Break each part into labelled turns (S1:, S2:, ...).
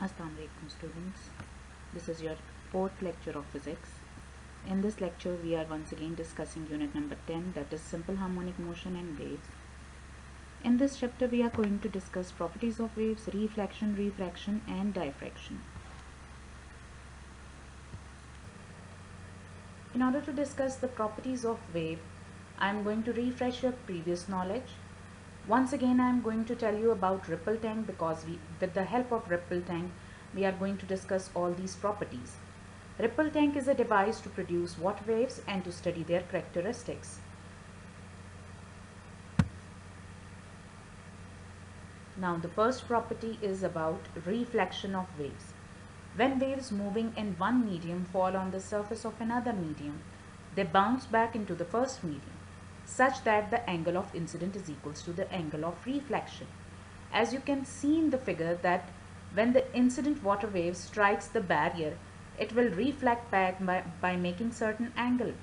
S1: Assalamu alaikum students. This is your fourth lecture of physics. In this lecture we are once again discussing unit number 10, that is simple harmonic motion and waves. In this chapter we are going to discuss properties of waves, reflection, refraction and diffraction. In order to discuss the properties of wave, I am going to refresh your previous knowledge. Once again I am going to tell you about ripple tank, because with the help of ripple tank we are going to discuss all these properties. Ripple tank is a device to produce water waves and to study their characteristics. Now the first property is about reflection of waves. When waves moving in one medium fall on the surface of another medium, they bounce back into the first medium, such that the angle of incident is equals to the angle of reflection. As you can see in the figure that when the incident water wave strikes the barrier, it will reflect back by making certain angle.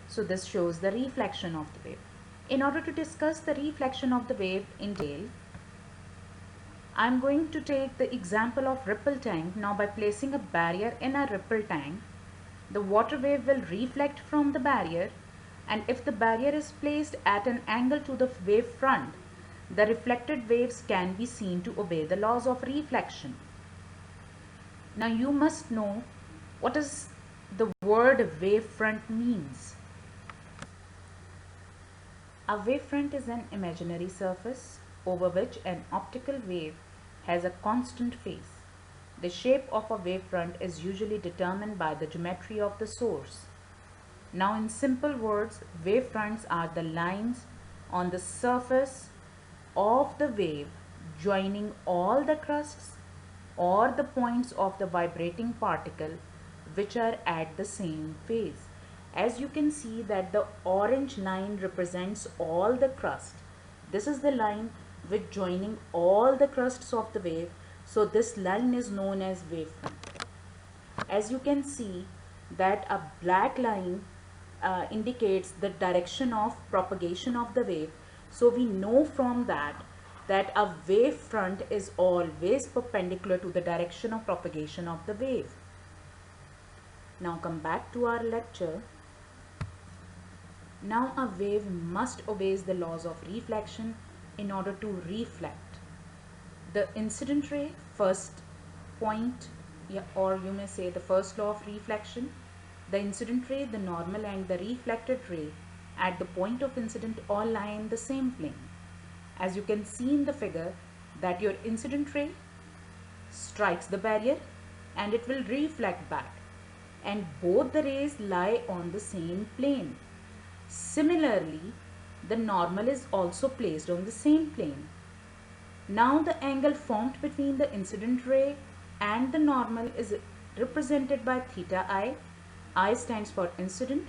S1: So this shows the reflection of the wave. In order to discuss the reflection of the wave in detail, I am going to take the example of ripple tank. Now by placing a barrier in a ripple tank, the water wave will reflect from the barrier, and if the barrier is placed at an angle to the wave front, the reflected waves can be seen to obey the laws of reflection. Now you must know what is the word wavefront means. A wavefront is an imaginary surface over which an optical wave has a constant phase. The shape of a wavefront is usually determined by the geometry of the source. Now in simple words, wavefronts are the lines on the surface of the wave joining all the crusts or the points of the vibrating particle which are at the same phase. As you can see that the orange line represents all the crust. This is the line with joining all the crusts of the wave. So this line is known as wavefront. As you can see that a black line indicates the direction of propagation of the wave. So we know from that a wave front is always perpendicular to the direction of propagation of the wave. Now come back to our lecture. Now a wave must obey the laws of reflection in order to reflect. The incident ray, first point, or you may say the first law of reflection, the incident ray, the normal and the reflected ray at the point of incident all lie in the same plane. As you can see in the figure that your incident ray strikes the barrier and it will reflect back, and both the rays lie on the same plane. Similarly, the normal is also placed on the same plane. Now the angle formed between the incident ray and the normal is represented by theta I. I stands for incident,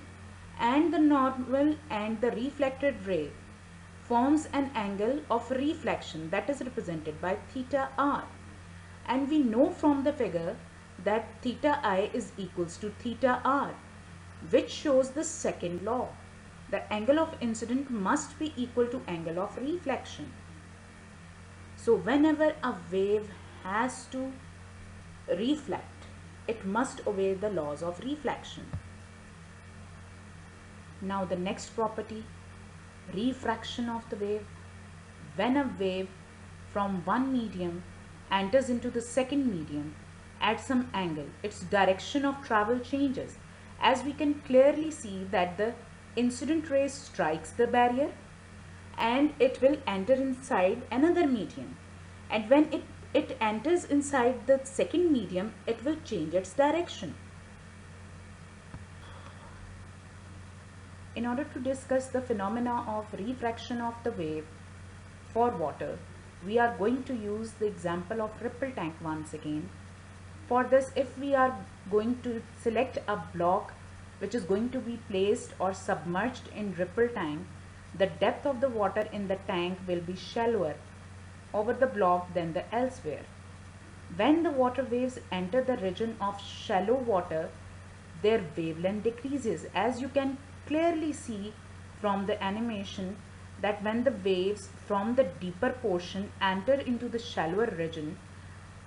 S1: and the normal and the reflected ray forms an angle of reflection that is represented by theta R. And we know from the figure that theta I is equals to theta R, which shows the second law. The angle of incident must be equal to angle of reflection. So whenever a wave has to reflect, it must obey the laws of reflection. Now the next property, refraction of the wave. When a wave from one medium enters into the second medium at some angle, its direction of travel changes. As we can clearly see that the incident ray strikes the barrier and it will enter inside another medium, and when it enters inside the second medium, it will change its direction. In order to discuss the phenomena of refraction of the wave for water, we are going to use the example of ripple tank once again. For this, if we are going to select a block which is going to be placed or submerged in ripple tank, the depth of the water in the tank will be shallower over the block than the elsewhere. When the water waves enter the region of shallow water, their wavelength decreases. As you can clearly see from the animation that when the waves from the deeper portion enter into the shallower region,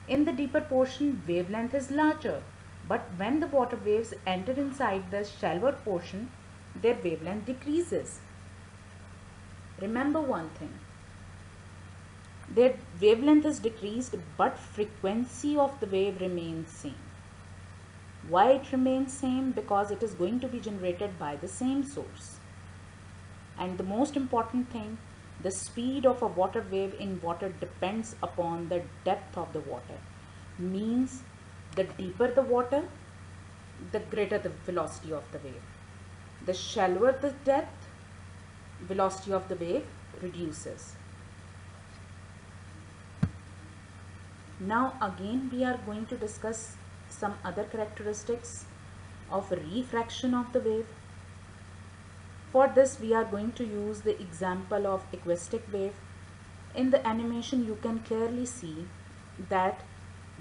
S1: In the deeper portion, wavelength is larger, but when the water waves enter inside the shallower portion, their wavelength decreases. Remember one thing, their wavelength is decreased, but frequency of the wave remains same. Why it remains same? Because it is going to be generated by the same source. And the most important thing, the speed of a water wave in water depends upon the depth of the water. Means the deeper the water, the greater the velocity of the wave. The shallower the depth, velocity of the wave reduces. Now again we are going to discuss some other characteristics of refraction of the wave. For this we are going to use the example of acoustic wave. In the animation you can clearly see that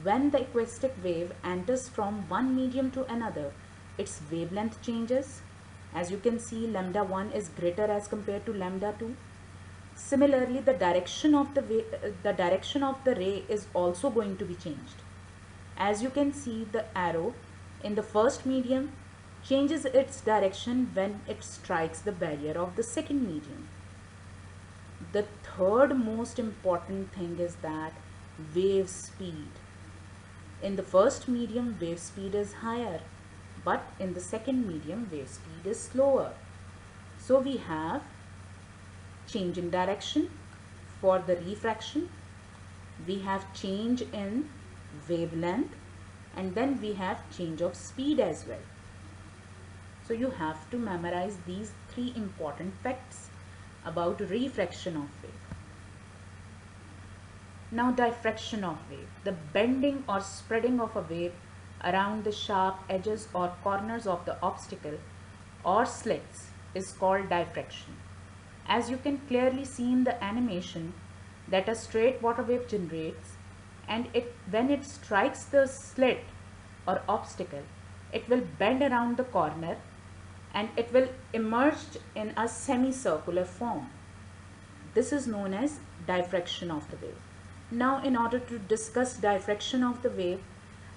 S1: when the acoustic wave enters from one medium to another, its wavelength changes. As you can see, lambda 1 is greater as compared to lambda 2. Similarly, the direction of the ray is also going to be changed. As you can see, the arrow in the first medium changes its direction when it strikes the barrier of the second medium. The third most important thing is that wave speed. In the first medium, wave speed is higher, but in the second medium, wave speed is slower. So we have change in direction for the refraction, we have change in wavelength, and then we have change of speed as well. So you have to memorize these three important facts about refraction of wave. Now diffraction of wave, the bending or spreading of a wave around the sharp edges or corners of the obstacle or slits is called diffraction. As you can clearly see in the animation that a straight water wave generates, and when it strikes the slit or obstacle, it will bend around the corner and it will emerge in a semicircular form. This is known as diffraction of the wave. Now in order to discuss diffraction of the wave,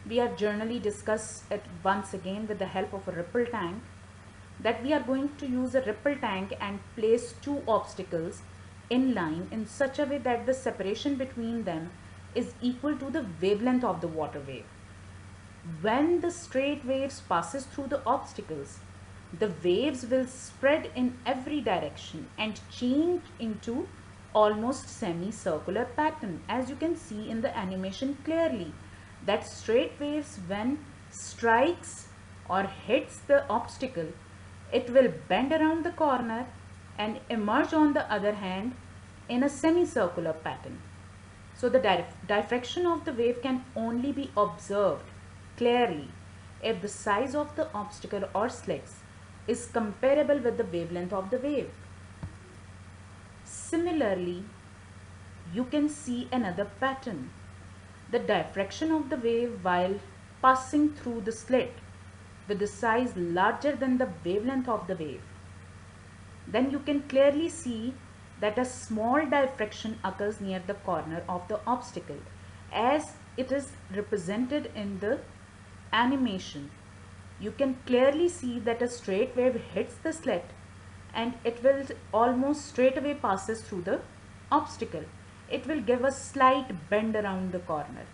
S1: we have generally discussed it once again with the help of a ripple tank, that we are going to use a ripple tank and place two obstacles in line in such a way that the separation between them is equal to the wavelength of the water wave. When the straight waves passes through the obstacles, the waves will spread in every direction and change into almost semicircular pattern. As you can see in the animation clearly, that straight waves when strikes or hits the obstacle, it will bend around the corner and emerge on the other hand in a semicircular pattern. So the diffraction of the wave can only be observed clearly if the size of the obstacle or slits is comparable with the wavelength of the wave. Similarly, you can see another pattern. The diffraction of the wave while passing through the slit with the size larger than the wavelength of the wave. Then you can clearly see that a small diffraction occurs near the corner of the obstacle as it is represented in the animation. You can clearly see that a straight wave hits the slit and it will almost straight away passes through the obstacle. It will give a slight bend around the corner.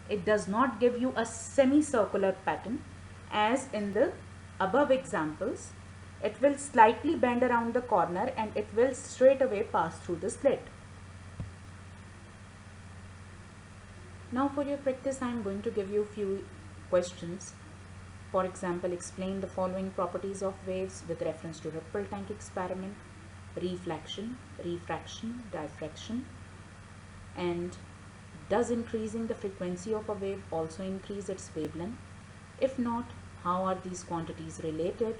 S1: It does not give you a semicircular pattern as in the above examples. It will slightly bend around the corner and it will straight away pass through the slit. Now for your practice, I am going to give you a few questions. For example, explain the following properties of waves with reference to ripple tank experiment: reflection, refraction, diffraction, and does increasing the frequency of a wave also increase its wavelength? If not, how are these quantities related?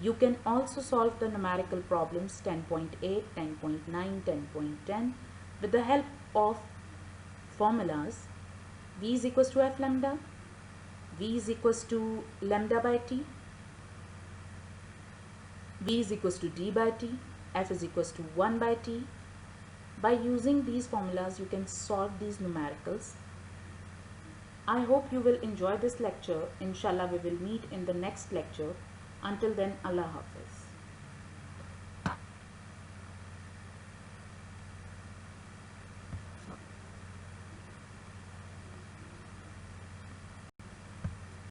S1: You can also solve the numerical problems 10.8, 10.9, 10.10 with the help of formulas. V is equals to F lambda, V is equals to lambda by T, V is equals to D by T, F is equals to 1 by T. By using these formulas, you can solve these numericals. I hope you will enjoy this lecture. Inshallah, we will meet in the next lecture. Until then, Allah Hafiz.